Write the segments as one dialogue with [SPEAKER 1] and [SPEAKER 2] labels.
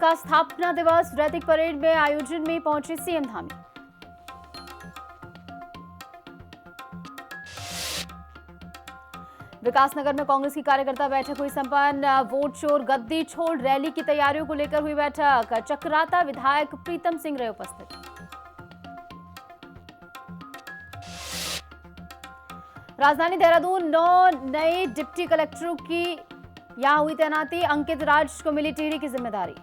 [SPEAKER 1] का स्थापना दिवस रैतिक परेड में आयोजन में पहुंचे सीएम धामी। विकासनगर में कांग्रेस की कार्यकर्ता बैठक हुई संपन्न। वोट चोर गद्दी छोड़ रैली की तैयारियों को लेकर हुई बैठक। चक्राता विधायक प्रीतम सिंह रहे उपस्थित। राजधानी देहरादून 9 नए डिप्टी कलेक्टरों की यहां हुई तैनाती। अंकित राज को मिली टिहरी की जिम्मेदारी।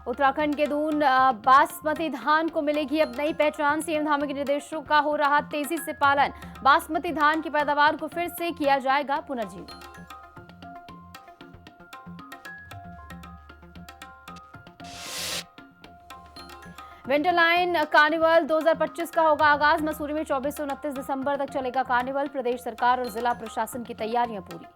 [SPEAKER 1] उत्तराखंड के दून बासमती धान को मिलेगी अब नई पहचान। सीएम धामी के निर्देशों का हो रहा तेजी से पालन। बासमती धान की पैदावार को फिर से किया जाएगा पुनर्जीवित। विंटरलाइन कार्निवल 2025 का होगा आगाज। मसूरी में 24 से 29 दिसंबर तक चलेगा कार्निवल। प्रदेश सरकार और जिला प्रशासन की तैयारियां पूरी।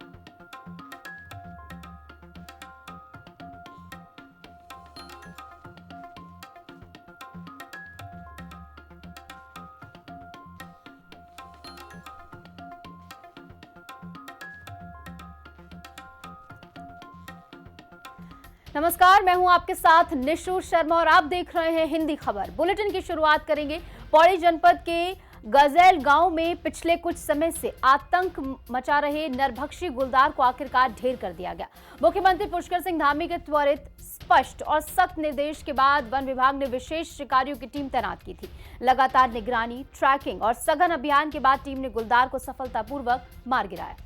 [SPEAKER 1] नमस्कार, मैं हूं आपके साथ निशु शर्मा और आप देख रहे हैं हिंदी खबर। बुलेटिन की शुरुआत करेंगे। पौड़ी जनपद के गजैल गांव में पिछले कुछ समय से आतंक मचा रहे नरभक्षी गुलदार को आखिरकार ढेर कर दिया गया। मुख्यमंत्री पुष्कर सिंह धामी के त्वरित, स्पष्ट और सख्त निर्देश के बाद वन विभाग ने विशेष शिकारियों की टीम तैनात की थी। लगातार निगरानी, ट्रैकिंग और सघन अभियान के बाद टीम ने गुलदार को सफलतापूर्वक मार गिराया।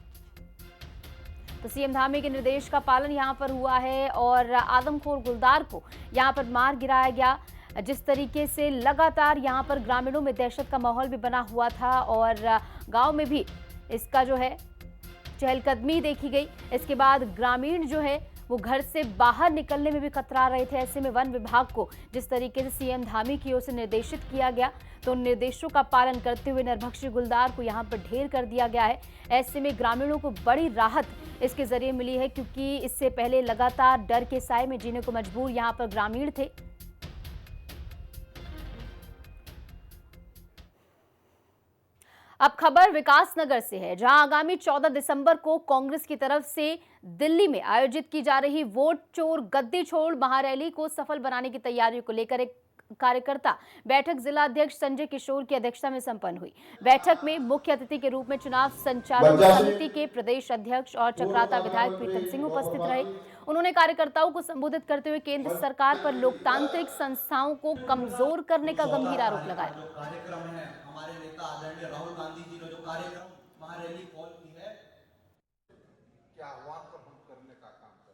[SPEAKER 1] तो सीएम धामी के निर्देश का पालन यहां पर हुआ है और आदमखोर गुलदार को यहां पर मार गिराया गया। जिस तरीके से लगातार यहां पर ग्रामीणों में दहशत का माहौल भी बना हुआ था और गांव में भी इसका जो है चहलकदमी देखी गई। इसके बाद ग्रामीण जो है वो घर से बाहर निकलने में भी कतरा रहे थे। ऐसे में वन विभाग को जिस तरीके से सीएम धामी की ओर से निर्देशित किया गया तो निर्देशों का पालन करते हुए नरभक्षी गुलदार को यहां पर ढेर कर दिया गया है। ऐसे में ग्रामीणों को बड़ी राहत इसके जरिए मिली है क्योंकि इससे पहले लगातार डर के साए में जीने को मजबूर यहां पर ग्रामीण थे। अब खबर विकासनगर से है, जहां आगामी 14 दिसंबर को कांग्रेस की तरफ से दिल्ली में आयोजित की जा रही वोट चोर गद्दी छोड़ महारैली को सफल बनाने की तैयारियों को लेकर एक कार्यकर्ता बैठक जिला अध्यक्ष संजय किशोर की अध्यक्षता में संपन्न हुई। बैठक में मुख्य अतिथि के रूप में चुनाव संचालन समिति के प्रदेश अध्यक्ष और चक्राता विधायक प्रीतम सिंह उपस्थित रहे। उन्होंने कार्यकर्ताओं को संबोधित करते हुए केंद्र सरकार पर लोकतांत्रिक संस्थाओं को कमजोर करने का गंभीर आरोप लगाया।
[SPEAKER 2] हमारे नेता आदरणीय राहुल गांधी जी ने जो कार्यक्रम महारैली कॉल की है, क्या आह्वान पर हम करने का काम कर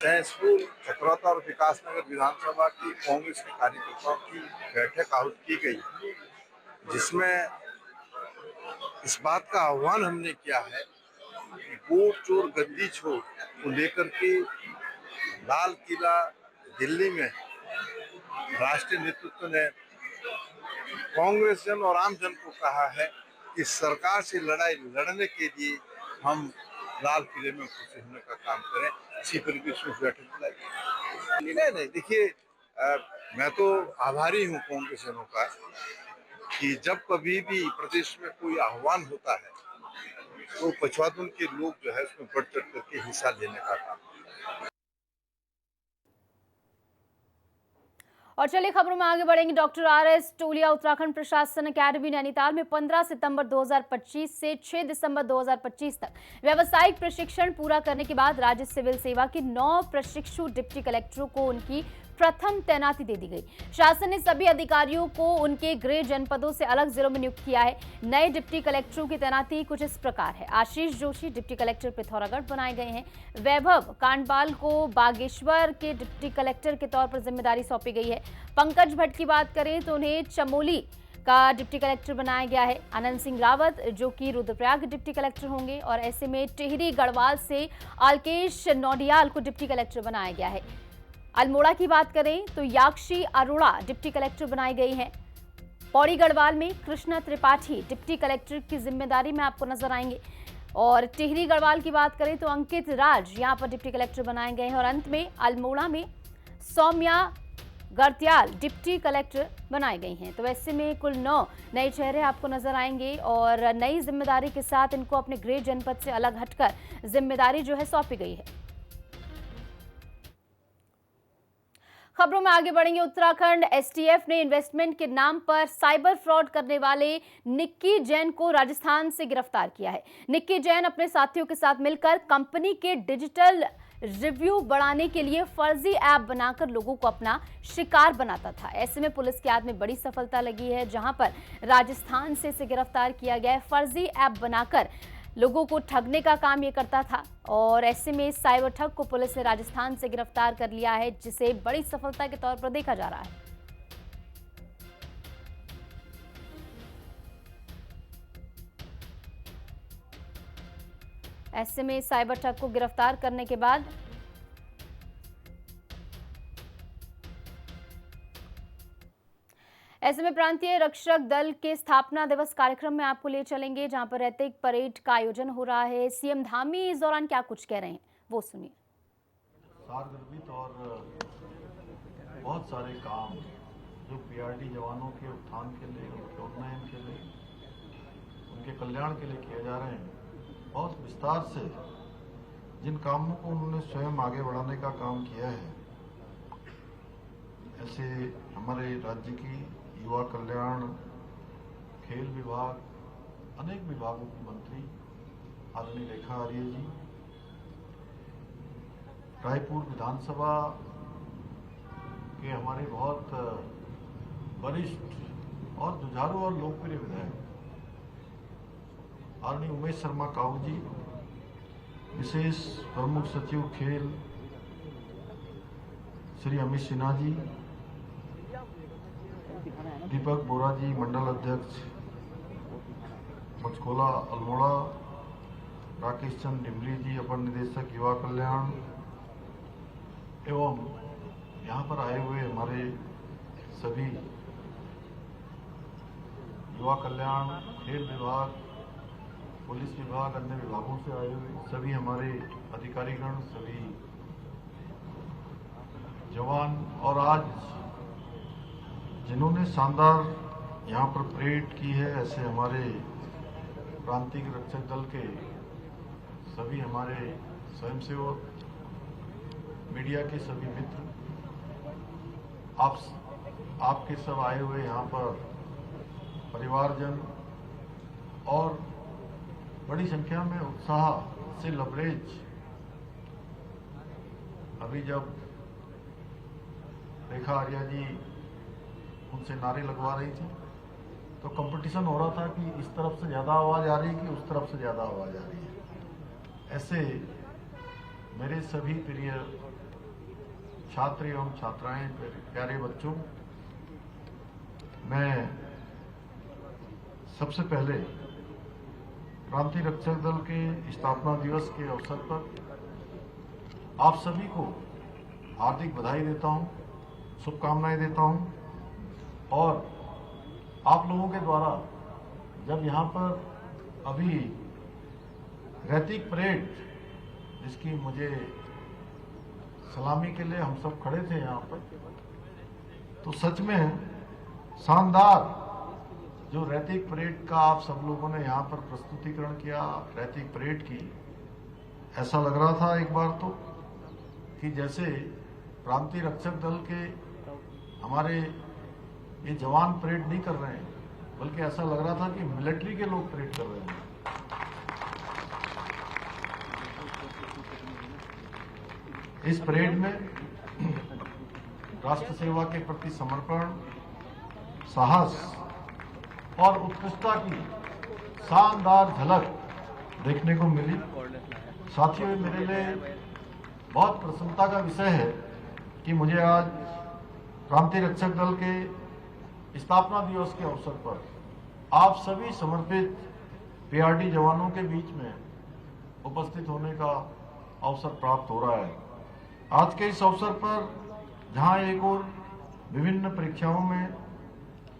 [SPEAKER 2] रहे हैं।
[SPEAKER 3] स्कूल चक्राता और विकासनगर विधानसभा की कांग्रेस के कार्यकर्ताओं की बैठक आहूत की गई, जिसमें इस बात का आह्वान हमने किया है कि वोट चोर गद्दी छोड़ को लेकर के लाल किला दिल्ली में राष्ट्रीय नेतृत्व ने कांग्रेस जन और आम जन को कहा है कि सरकार से लड़ाई लड़ने के लिए हम लाल किले में उपस्थित होने का काम करें। इसी परिप्रेक्ष्य में बैठक बुलाई। नहीं, देखिए, मैं तो आभारी हूँ कांग्रेस जनों का कि जब कभी भी प्रदेश में कोई आह्वान होता है तो पछवादन के लोग जो है उसमें बढ़ चढ़ करके हिस्सा लेने का काम।
[SPEAKER 1] और चलिए खबरों में आगे बढ़ेंगे। Doctor R S. टोलिया उत्तराखंड प्रशासन अकेडमी नैनीताल में 15 सितंबर 2025 से 6 दिसंबर 2025 तक व्यावसायिक प्रशिक्षण पूरा करने के बाद राज्य सिविल सेवा के 9 प्रशिक्षु डिप्टी कलेक्टरों को उनकी प्रथम तैनाती दे दी गई। शासन ने सभी अधिकारियों को उनके गृह जनपदों से अलग जिलों में नियुक्त किया है। नए डिप्टी कलेक्टरों की तैनाती कुछ इस प्रकार है। आशीष जोशी डिप्टी कलेक्टर पिथौरागढ़ बनाए गए हैं। वैभव कांडपाल को बागेश्वर के डिप्टी कलेक्टर के तौर पर जिम्मेदारी सौंपी गई है। पंकज भट्ट की बात करें तो उन्हें चमोली का डिप्टी कलेक्टर बनाया गया है। आनंद सिंह रावत जो कि रुद्रप्रयाग डिप्टी कलेक्टर होंगे और ऐसे में टिहरी गढ़वाल से अलकेश नौडियाल को डिप्टी कलेक्टर बनाया गया है। अल्मोड़ा की बात करें तो याक्षी अरोड़ा डिप्टी कलेक्टर बनाई गई हैं। पौड़ी गढ़वाल में कृष्णा त्रिपाठी डिप्टी कलेक्टर की जिम्मेदारी में आपको नजर आएंगे और टिहरी गढ़वाल की बात करें तो अंकित राज यहां पर डिप्टी कलेक्टर बनाए गए हैं और अंत में अल्मोड़ा में सौम्या गर्त्याल डिप्टी कलेक्टर बनाए गए हैं। तो ऐसे में कुल 9 नए चेहरे आपको नजर आएंगे और नई जिम्मेदारी के साथ इनको अपने गृह जनपद से अलग हटकर जिम्मेदारी जो है सौंपी गई है। खबरों में आगे बढ़ेंगे। उत्तराखंड एसटीएफ ने इन्वेस्टमेंट के नाम पर साइबर फ्रॉड करने वाले निक्की जैन को राजस्थान से गिरफ्तार किया है। निक्की जैन अपने साथियों के साथ मिलकर कंपनी के डिजिटल रिव्यू बढ़ाने के लिए फर्जी ऐप बनाकर लोगों को अपना शिकार बनाता था। ऐसे में पुलिस के हाथ में बड़ी सफलता लगी है, जहां पर राजस्थान से इसे गिरफ्तार किया गया है। फर्जी ऐप बनाकर लोगों को ठगने का काम ये करता था और ऐसे में इस साइबर ठग को पुलिस ने राजस्थान से गिरफ्तार कर लिया है, जिसे बड़ी सफलता के तौर पर देखा जा रहा है। ऐसे में साइबर ठग को गिरफ्तार करने के बाद ऐसे में प्रांतीय रक्षक दल के स्थापना दिवस कार्यक्रम में आपको ले चलेंगे, जहां पर रैतिक परेड का आयोजन हो रहा है। सीएम धामी इस दौरान क्या कुछ कह रहे हैं वो सुनिए।
[SPEAKER 4] सारगर्भित और बहुत सारे काम जो पीआरडी जवानों के उत्थान के लिए, उनके उन्नयन के लिए, उनके कल्याण के लिए किए जा रहे हैं, बहुत विस्तार से जिन कामों को उन्होंने स्वयं आगे बढ़ाने का काम किया है, ऐसे हमारे राज्य की युवा कल्याण, खेल विभाग, अनेक विभागों की मंत्री आदरणीय रेखा आर्य जी, रायपुर विधानसभा के हमारे बहुत वरिष्ठ और जुझारू और लोकप्रिय विधायक आदरणीय उमेश शर्मा काऊ जी, विशेष प्रमुख सचिव खेल श्री अमित सिन्हा जी, दीपक बोरा जी मंडल अध्यक्ष मचकोला अल्मोड़ा, राकेश चंद डिमरी जी अपर निदेशक युवा कल्याण, एवं यहाँ पर आए हुए हमारे सभी युवा कल्याण, खेल विभाग, पुलिस विभाग, अन्य विभागों से आए हुए सभी हमारे अधिकारीगण, सभी जवान और आज जिन्होंने शानदार यहाँ पर परेड की है, ऐसे हमारे प्रांतीय रक्षक दल के सभी हमारे स्वयंसेवक, मीडिया के सभी मित्र, आपके सब आए हुए यहाँ पर परिवारजन और बड़ी संख्या में उत्साह से लबरेज। अभी जब रेखा आर्या जी उनसे नारे लगवा रही थी तो कंपटीशन हो रहा था कि इस तरफ से ज़्यादा आवाज़ आ रही है कि उस तरफ से ज़्यादा आवाज़ आ रही है। ऐसे मेरे सभी प्रिय छात्र एवं छात्राएं, प्यारे बच्चों, मैं सबसे पहले क्रांति रक्षक दल के स्थापना दिवस के अवसर पर आप सभी को हार्दिक बधाई देता हूं, शुभकामनाएं देता हूं और आप लोगों के द्वारा जब यहाँ पर अभी रैतिक परेड, जिसकी मुझे सलामी के लिए हम सब खड़े थे यहाँ पर, तो सच में शानदार जो रैतिक परेड का आप सब लोगों ने यहाँ पर प्रस्तुतिकरण किया, रैतिक परेड की, ऐसा लग रहा था एक बार तो कि जैसे प्रांतीय रक्षक दल के हमारे ये जवान परेड नहीं कर रहे हैं, बल्कि ऐसा लग रहा था कि मिलिट्री के लोग परेड कर रहे हैं। इस परेड में राष्ट्र सेवा के प्रति समर्पण, साहस और उत्कृष्टता की शानदार झलक देखने को मिली। साथियों, मेरे लिए बहुत प्रसन्नता का विषय है कि मुझे आज प्रांतीय रक्षक दल के स्थापना दिवस के अवसर पर आप सभी समर्पित पीआरडी जवानों के बीच में उपस्थित होने का अवसर प्राप्त हो रहा है। आज के इस अवसर पर जहां एक और विभिन्न परीक्षाओं में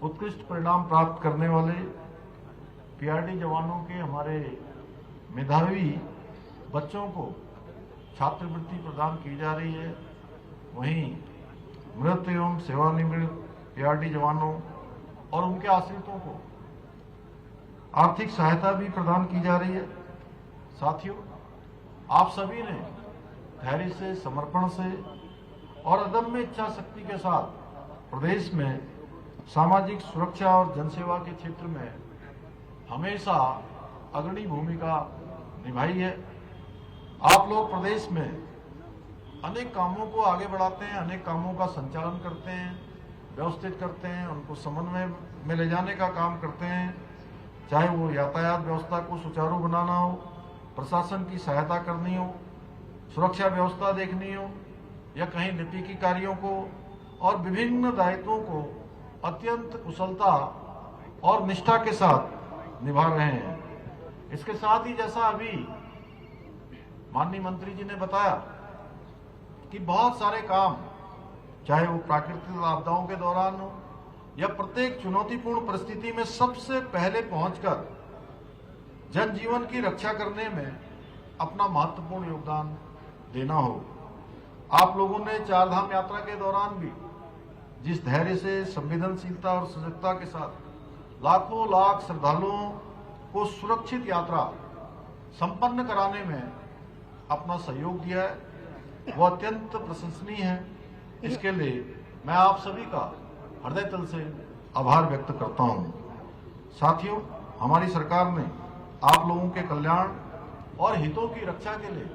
[SPEAKER 4] उत्कृष्ट परिणाम प्राप्त करने वाले पीआरडी जवानों के हमारे मेधावी बच्चों को छात्रवृत्ति प्रदान की जा रही है, वहीं मृत एवं सेवानिवृत्त पीआरडी जवानों और उनके आश्रितों को आर्थिक सहायता भी प्रदान की जा रही है। साथियों, आप सभी ने धैर्य से, समर्पण से और अदम्य इच्छा शक्ति के साथ प्रदेश में सामाजिक सुरक्षा और जनसेवा के क्षेत्र में हमेशा अग्रणी भूमिका निभाई है। आप लोग प्रदेश में अनेक कामों को आगे बढ़ाते हैं, अनेक कामों का संचालन करते हैं, व्यवस्थित करते हैं, उनको समन्वय में ले जाने का काम करते हैं, चाहे वो यातायात व्यवस्था को सुचारू बनाना हो, प्रशासन की सहायता करनी हो, सुरक्षा व्यवस्था देखनी हो या कहीं लिपिकी कार्यों को और विभिन्न दायित्वों को अत्यंत कुशलता और निष्ठा के साथ निभा रहे हैं। इसके साथ ही जैसा अभी माननीय मंत्री जी ने बताया कि बहुत सारे काम, चाहे वो प्राकृतिक आपदाओं के दौरान हो या प्रत्येक चुनौतीपूर्ण परिस्थिति में सबसे पहले पहुंचकर जनजीवन की रक्षा करने में अपना महत्वपूर्ण योगदान देना हो। आप लोगों ने चारधाम यात्रा के दौरान भी जिस धैर्य से, संवेदनशीलता और सजगता के साथ लाखों लाख श्रद्धालुओं को सुरक्षित यात्रा संपन्न कराने में अपना सहयोग दिया है, वो अत्यंत प्रशंसनीय है। इसके लिए मैं आप सभी का हृदय तल से आभार व्यक्त करता हूं। साथियों, हमारी सरकार ने आप लोगों के कल्याण और हितों की रक्षा के लिए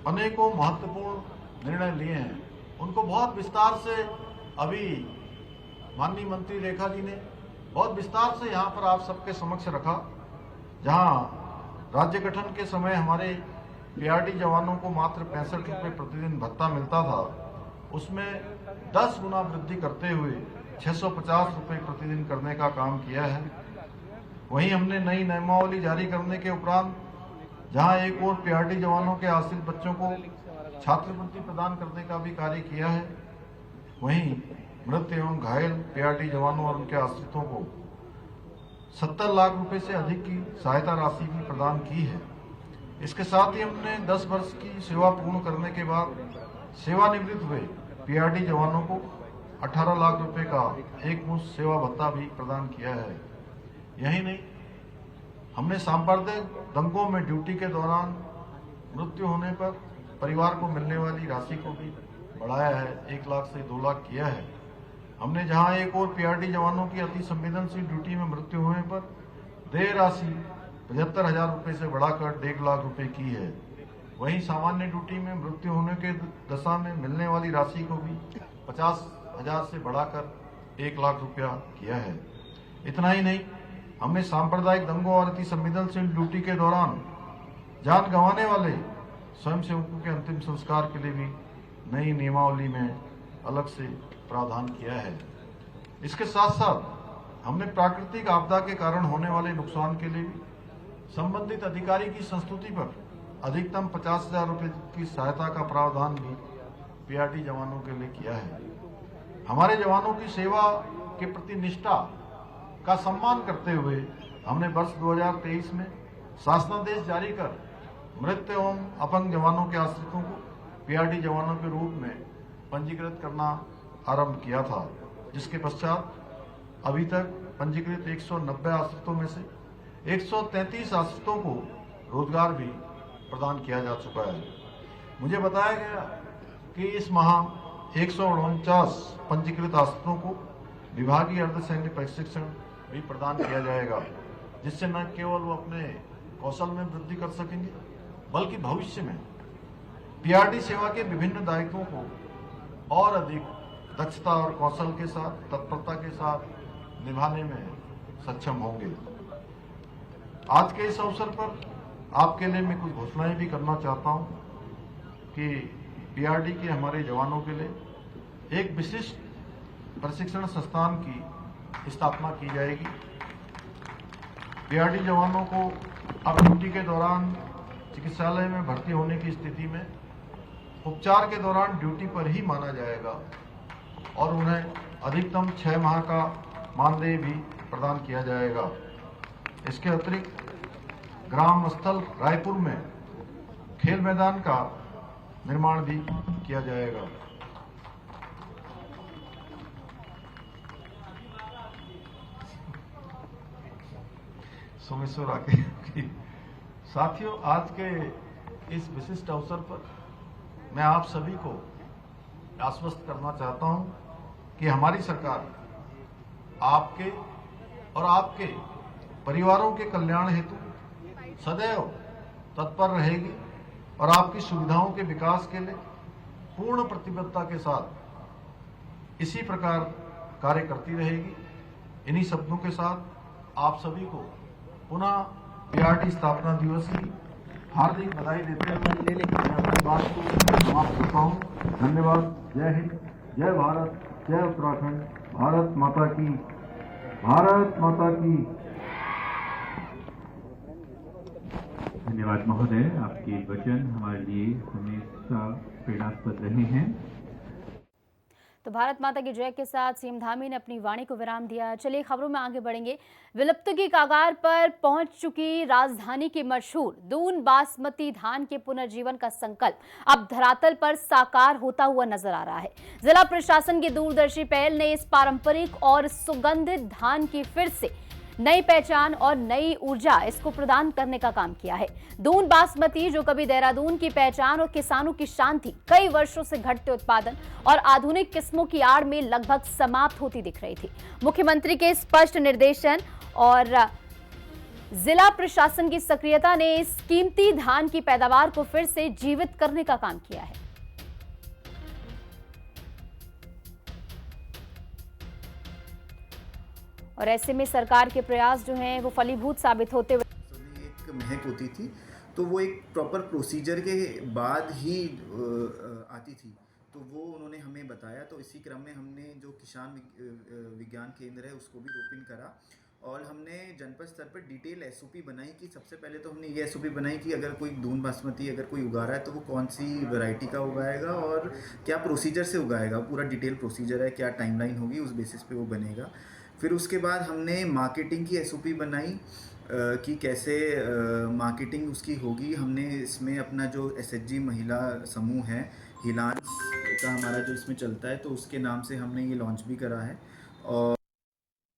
[SPEAKER 4] अनेकों महत्वपूर्ण निर्णय लिए हैं। उनको बहुत विस्तार से अभी माननीय मंत्री रेखा जी ने बहुत विस्तार से यहाँ पर आप सबके समक्ष रखा। जहाँ राज्य गठन के समय हमारे पीआरडी जवानों को मात्र 65 रुपये प्रतिदिन भत्ता मिलता था, उसमें 10 गुना वृद्धि करते हुए 650 रुपये प्रतिदिन करने का काम किया है। वहीं हमने नई नियमावली जारी करने के उपरांत जहां एक और पीआरडी जवानों के आश्रित बच्चों को छात्रवृत्ति प्रदान करने का भी कार्य किया है, वहीं मृत एवं घायल पीआरडी जवानों और उनके आश्रितों को 70 लाख रुपए से अधिक की सहायता राशि भी प्रदान की है। इसके साथ ही हमने 10 वर्ष की सेवा पूर्ण करने के बाद सेवानिवृत्त हुए पीआरडी जवानों को 18 लाख रुपए का एकमुश्त सेवा भत्ता भी प्रदान किया है। यही नहीं, हमने सांप्रदायिक दंगों में ड्यूटी के दौरान मृत्यु होने पर परिवार को मिलने वाली राशि को भी बढ़ाया है, 1 लाख से 2 लाख किया है। हमने जहां एक और पीआरडी जवानों की अति संवेदनशील ड्यूटी में मृत्यु होने पर देय राशि 75,000 रुपए से बढ़ाकर 1.5 लाख रुपए की है। वहीं सामान्य ड्यूटी में मृत्यु होने के दशा में मिलने वाली राशि को भी 50,000 से बढ़ाकर 1 लाख रुपया किया है। इतना ही नहीं, हमने सांप्रदायिक दंगों और अति संवेदनशील ड्यूटी के दौरान जान गंवाने वाले स्वयंसेवकों के अंतिम संस्कार के लिए भी नई नियमावली में अलग से प्रावधान किया है। इसके साथ साथ हमने प्राकृतिक आपदा के कारण होने वाले नुकसान के लिए भी संबंधित अधिकारी की संस्तुति पर अधिकतम 50,000 रुपए की सहायता का प्रावधान भी पीआरडी जवानों के लिए किया है। हमारे जवानों की सेवा के प्रति निष्ठा का सम्मान करते हुए हमने वर्ष 2023 में शासनादेश जारी कर मृत एवं अपंग जवानों के आश्रितों को पीआरडी जवानों के रूप में पंजीकृत करना आरंभ किया था, जिसके पश्चात अभी तक पंजीकृत 190 आश्रितों में से 133 आश्रितों को रोजगार भी प्रदान किया जा चुका है। मुझे बताया गया कि इस माह 149 पंजीकृत आश्रितों को विभागीय अर्धसैन्य प्रशिक्षण भी प्रदान किया जाएगा, जिससे न केवल वो अपने कौशल में वृद्धि कर सकेंगे, बल्कि भविष्य में पीआरडी सेवा के विभिन्न दायित्वों को और अधिक दक्षता और कौशल के साथ, तत्परता के साथ निभाने में सक्षम होंगे। आज के इस अवसर पर आपके लिए मैं कुछ घोषणाएं भी करना चाहता हूं कि पीआरडी के हमारे जवानों के लिए एक विशिष्ट प्रशिक्षण संस्थान की स्थापना की जाएगी। पीआरडी जवानों को अब ड्यूटी के दौरान चिकित्सालय में भर्ती होने की स्थिति में उपचार के दौरान ड्यूटी पर ही माना जाएगा और उन्हें अधिकतम 6 माह का मानदेय भी प्रदान किया जाएगा। इसके अतिरिक्त ग्राम स्थल रायपुर में खेल मैदान का निर्माण भी किया जाएगा। सोमेश्वर आके साथियों, आज के इस विशिष्ट अवसर पर मैं आप सभी को आश्वस्त करना चाहता हूं कि हमारी सरकार आपके और आपके परिवारों के कल्याण हेतु सदैव तत्पर रहेगी और आपकी सुविधाओं के विकास के लिए पूर्ण प्रतिबद्धता के साथ इसी प्रकार कार्य करती रहेगी। इन्हीं शब्दों के साथ आप सभी को पुनः बीआरटी स्थापना दिवस की हार्दिक बधाई देते हुए मैं अपनी बात को समाप्त करता हूँ। धन्यवाद। जय हिंद, जय भारत, जय उत्तराखंड। भारत माता की, भारत माता की।
[SPEAKER 5] धन्यवाद महोदय, आपके वचन हमारे लिए हमेशा प्रेरणास्पद रहे हैं।
[SPEAKER 1] तो भारत माता की जय के साथ सीएम धामी ने अपनी वाणी को विराम दिया। चलिए खबरों में आगे बढ़ेंगे। विलुप्त की कगार पर पहुंच चुकी राजधानी की मशहूर दून बासमती धान के पुनर्जीवन का संकल्प अब धरातल पर साकार होता हुआ नजर आ रहा है। जिला प्रशासन की दूरदर्शी पहल ने इस पारंपरिक और सुगंधित धान की फिर से नई पहचान और नई ऊर्जा इसको प्रदान करने का काम किया है। दून बासमती, जो कभी देहरादून की पहचान और किसानों की शान थी, कई वर्षों से घटते उत्पादन और आधुनिक किस्मों की आड़ में लगभग समाप्त होती दिख रही थी। मुख्यमंत्री के स्पष्ट निर्देशन और जिला प्रशासन की सक्रियता ने इस कीमती धान की पैदावार को फिर से जीवित करने का काम किया है। और ऐसे में सरकार के प्रयास जो हैं वो फलीभूत साबित होते हुए
[SPEAKER 6] एक महक होती थी, तो वो एक प्रॉपर प्रोसीजर के बाद ही आती थी, तो वो उन्होंने हमें बताया। तो इसी क्रम में हमने जो किसान विज्ञान केंद्र है उसको भी रोपिन करा और हमने जनपद स्तर पर डिटेल एसओपी बनाई कि सबसे पहले तो हमने ये एसओपी बनाई कि अगर कोई दून बासमती अगर कोई उगा रहा है तो वो कौन सी वैरायटी का उगाएगा और क्या प्रोसीजर से उगाएगा, पूरा डिटेल प्रोसीजर है, क्या टाइमलाइन होगी, उस बेसिस पे वो बनेगा। फिर उसके बाद हमने मार्केटिंग की एसओपी बनाई कि कैसे मार्केटिंग उसकी होगी। हमने इसमें अपना जो एसएचजी महिला समूह है, हिलांस का हमारा जो इसमें चलता है, तो उसके नाम से हमने ये लॉन्च भी करा है। और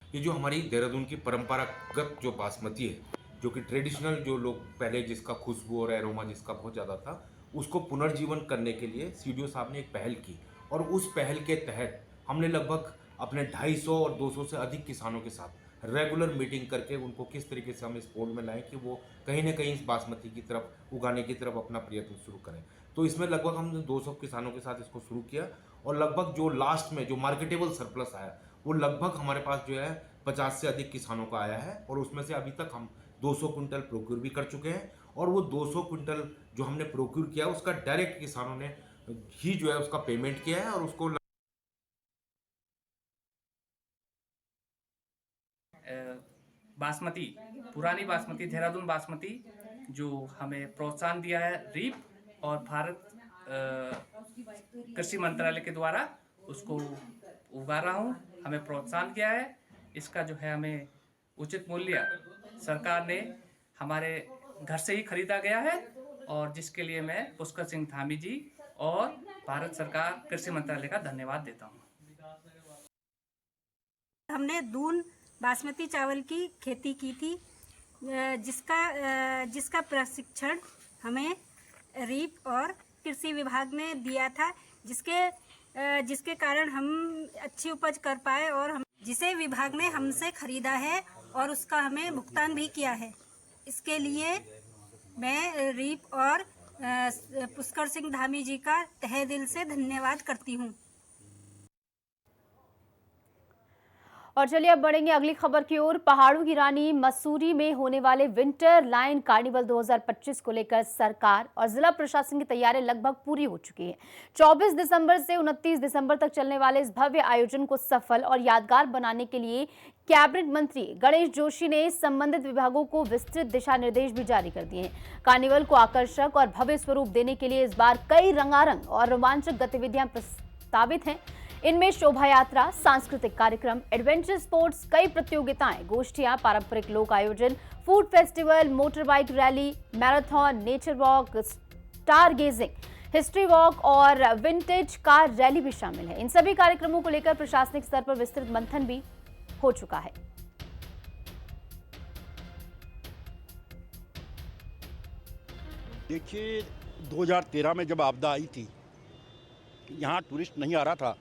[SPEAKER 7] ये जो हमारी देहरादून की परंपरागत जो बासमती है, जो कि ट्रेडिशनल, जो लोग पहले जिसका खुशबू और एरोमा जिसका बहुत ज़्यादा था, उसको पुनर्जीवन करने के लिए सीडीओ साहब ने एक पहल की और उस पहल के तहत हमने लगभग अपने 250 और 200 से अधिक किसानों के साथ रेगुलर मीटिंग करके उनको किस तरीके से हम इस बोर्ड में लाएं कि वो कहीं ना कहीं इस बासमती की तरफ उगाने की तरफ अपना प्रयत्न शुरू करें। तो इसमें लगभग हमने 200 किसानों के साथ इसको शुरू किया और लगभग जो लास्ट में जो मार्केटेबल सरप्लस आया वो लगभग हमारे पास जो है 50 से अधिक किसानों का आया है और उसमें से अभी तक हम 200 क्विंटल प्रोक्योर भी कर चुके हैं और वो 200 क्विंटल जो हमने प्रोक्योर किया उसका डायरेक्ट किसानों ने ही जो है उसका पेमेंट किया है और उसको
[SPEAKER 8] बासमती, पुरानी बासमती, देहरादून बासमती जो हमें प्रोत्साहन दिया है रीप और भारत कृषि मंत्रालय के द्वारा उसको उगा रहा हूँ, हमें प्रोत्साहन किया है। इसका जो है हमें उचित मूल्य सरकार ने हमारे घर से ही खरीदा गया है और जिसके लिए मैं पुष्कर सिंह धामी जी और भारत सरकार कृषि मंत्रालय का धन्यवाद देता हूँ।
[SPEAKER 9] हमने दून बासमती चावल की खेती की थी, जिसका प्रशिक्षण हमें रीप और कृषि विभाग ने दिया था, जिसके कारण हम अच्छी उपज कर पाए और हम जिसे विभाग ने हमसे खरीदा है और उसका हमें भुगतान भी किया है। इसके लिए मैं रीप और पुष्कर सिंह धामी जी का तहे दिल से धन्यवाद करती हूँ।
[SPEAKER 1] और चलिए अब बढ़ेंगे अगली खबर की ओर। पहाड़ों की रानी मसूरी में होने वाले विंटर लायन कार्निवल 2025 को लेकर सरकार और जिला प्रशासन की तैयारियां लगभग पूरी हो चुकी हैं। 24 दिसंबर से 29 दिसंबर तक चलने वाले इस भव्य आयोजन को सफल और यादगार बनाने के लिए कैबिनेट मंत्री गणेश जोशी ने संबंधित विभागों को विस्तृत दिशा निर्देश भी जारी कर दिए हैं। कार्निवल को आकर्षक और भव्य स्वरूप देने के लिए इस बार कई रंगारंग और रोमांचक गतिविधियां प्रस्तावित हैं। इनमें शोभा यात्रा, सांस्कृतिक कार्यक्रम, एडवेंचर स्पोर्ट्स, कई प्रतियोगिताएं, गोष्ठियां, पारंपरिक लोक आयोजन, food festival, motor bike rally, marathon, nature walk, star gazing, history walk और विंटेज कार रैली भी शामिल है। इन सभी कार्यक्रमों को लेकर प्रशासनिक स्तर पर विस्तृत मंथन भी हो चुका है।
[SPEAKER 10] देखिए 2013 में जब आपदा आई थी, यहाँ टूरिस्ट नहीं आ रहा था,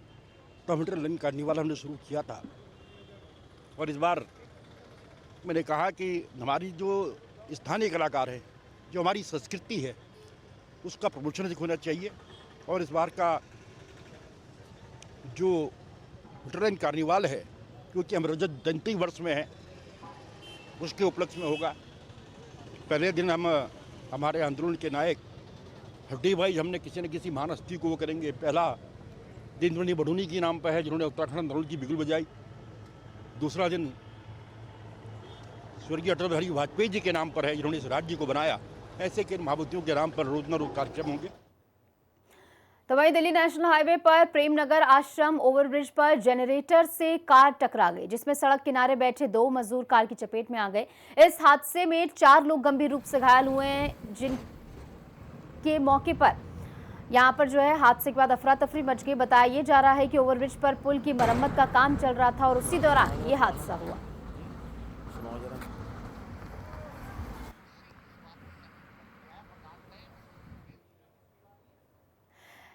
[SPEAKER 10] तो विंटर लाइन कार्निवाल हमने शुरू किया था। और इस बार मैंने कहा कि हमारी जो स्थानीय कलाकार है, जो हमारी संस्कृति है, उसका प्रमोशन होना चाहिए। और इस बार का जो विंटर लाइन कार्निवाल है, क्योंकि हम रजत जयंती वर्ष में है, उसके उपलक्ष्य में होगा। पहले दिन हम हमारे आंदोलन के नायक हड्डी भाई हमने किसी न किसी महान हस्ती को वो करेंगे। पहला दिन उन्होंने बडूनी के नाम पर है, जिन्होंने उत्तराखंड आंदोलन की बिगुल बजाई। दूसरा दिन स्वर्गीय अटल बिहारी वाजपेयी जी के नाम पर है, जिन्होंने इस राज्य को बनाया। ऐसे के महाबुद्धियों के नाम पर रोज न रोज कार्यक्रम होंगे।
[SPEAKER 1] तो वहीं दिल्ली नेशनल हाईवे पर प्रेमनगर आश्रम ओवरब्रिज पर जनरेटर से कार टकरा गई, जिसमें सड़क किनारे बैठे 2 मजदूर कार की चपेट में आ गए। इस हादसे में 4 लोग गंभीर रूप से घायल हुए हैं, जिनके मौके पर यहां पर जो है हादसे के बाद अफरा तफरी मच गई। बताया जा रहा है कि ओवरब्रिज पर पुल की मरम्मत का काम चल रहा था और उसी दौरान ये हादसा हुआ।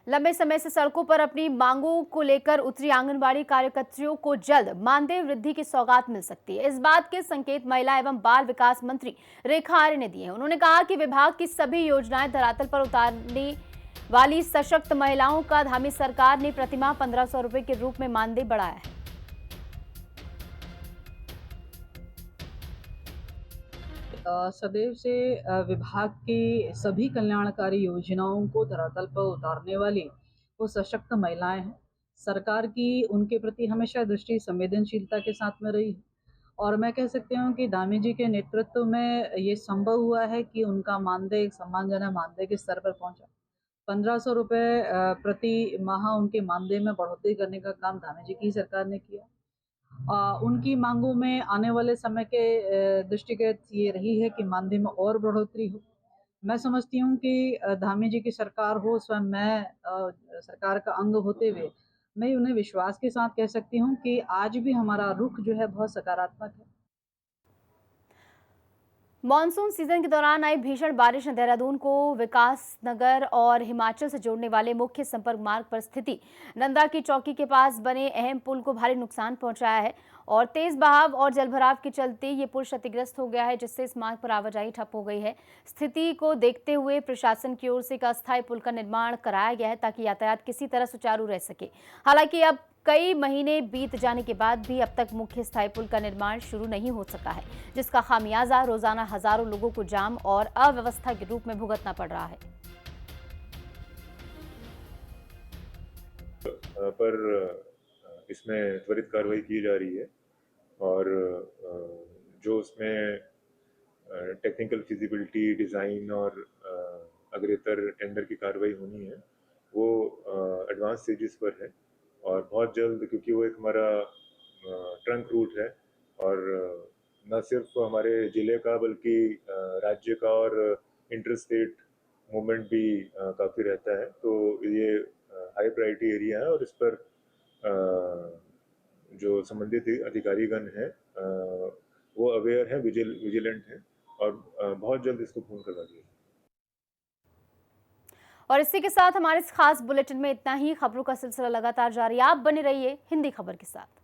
[SPEAKER 1] लंबे समय से सड़कों पर अपनी मांगों को लेकर उतरी आंगनबाड़ी कार्यकर्तियों को जल्द मानदेय वृद्धि की सौगात मिल सकती है। इस बात के संकेत महिला एवं बाल विकास मंत्री रेखा आर्य ने दिए हैं। उन्होंने कहा कि विभाग की सभी योजनाएं धरातल पर उतारने वाली सशक्त महिलाओं का धामी सरकार ने प्रतिमाह 1500 रुपए के रूप में मानदेय बढ़ाया है।
[SPEAKER 11] सदैव से विभाग की सभी कल्याणकारी योजनाओं को धरातल पर उतारने वाली वो सशक्त महिलाएं हैं। सरकार की उनके प्रति हमेशा दृष्टि संवेदनशीलता के साथ में रही है और मैं कह सकती हूँ कि धामी जी के नेतृत्व में ये संभव हुआ है कि उनका मानदेय एक सम्मानजनक मानदेय के स्तर पर पहुंचा। 1500 रुपये प्रति माह उनके मानदेय में बढ़ोतरी करने का काम धामी जी की सरकार ने किया। उनकी मांगों में आने वाले समय के दृष्टिगत ये रही है कि मानदेय में और बढ़ोतरी हो। मैं समझती हूँ कि धामी जी की सरकार हो, स्वयं मैं सरकार का अंग होते हुए मैं उन्हें विश्वास के साथ कह सकती हूँ कि आज भी हमारा रुख जो है बहुत सकारात्मक है।
[SPEAKER 1] मॉनसून सीजन के दौरान आई भीषण बारिश ने देहरादून को विकास नगर और हिमाचल से जोड़ने वाले मुख्य संपर्क मार्ग पर स्थिति नंदा की चौकी के पास बने अहम पुल को भारी नुकसान पहुंचाया है और तेज बहाव और जलभराव के चलते ये पुल क्षतिग्रस्त हो गया है, जिससे इस मार्ग पर आवाजाही ठप हो गई है। स्थिति को देखते हुए प्रशासन की ओर से एक अस्थायी पुल का निर्माण कराया गया है ताकि यातायात किसी तरह सुचारू रह सके। हालांकि अब कई महीने बीत जाने के बाद भी अब तक मुख्य स्थायी पुल का निर्माण शुरू नहीं हो सका है, जिसका खामियाजा रोजाना हजारों लोगों को जाम और अव्यवस्था के रूप में भुगतना पड़ रहा है।
[SPEAKER 12] पर इसमें त्वरित कार्रवाई की जा रही है और जो उसमें टेक्निकल फिजिबिलिटी, डिज़ाइन और अग्रेतर टेंडर की कार्रवाई होनी है वो एडवांस स्टेजेस पर है और बहुत जल्द, क्योंकि वो एक हमारा ट्रंक रूट है और न सिर्फ हमारे ज़िले का बल्कि राज्य का और इंटर स्टेट मूवमेंट भी काफ़ी रहता है, तो ये हाई प्रायोरिटी एरिया है और इस पर जो संबंधित अधिकारीगण हैं वो अवेयर हैं, विजिलेंट हैं और बहुत जल्द इसको पूर्ण करवा दिया।
[SPEAKER 1] और इसी के साथ हमारे इस खास बुलेटिन में इतना ही। खबरों का सिलसिला लगातार जारी, आप बने रहिए हिंदी खबर के साथ।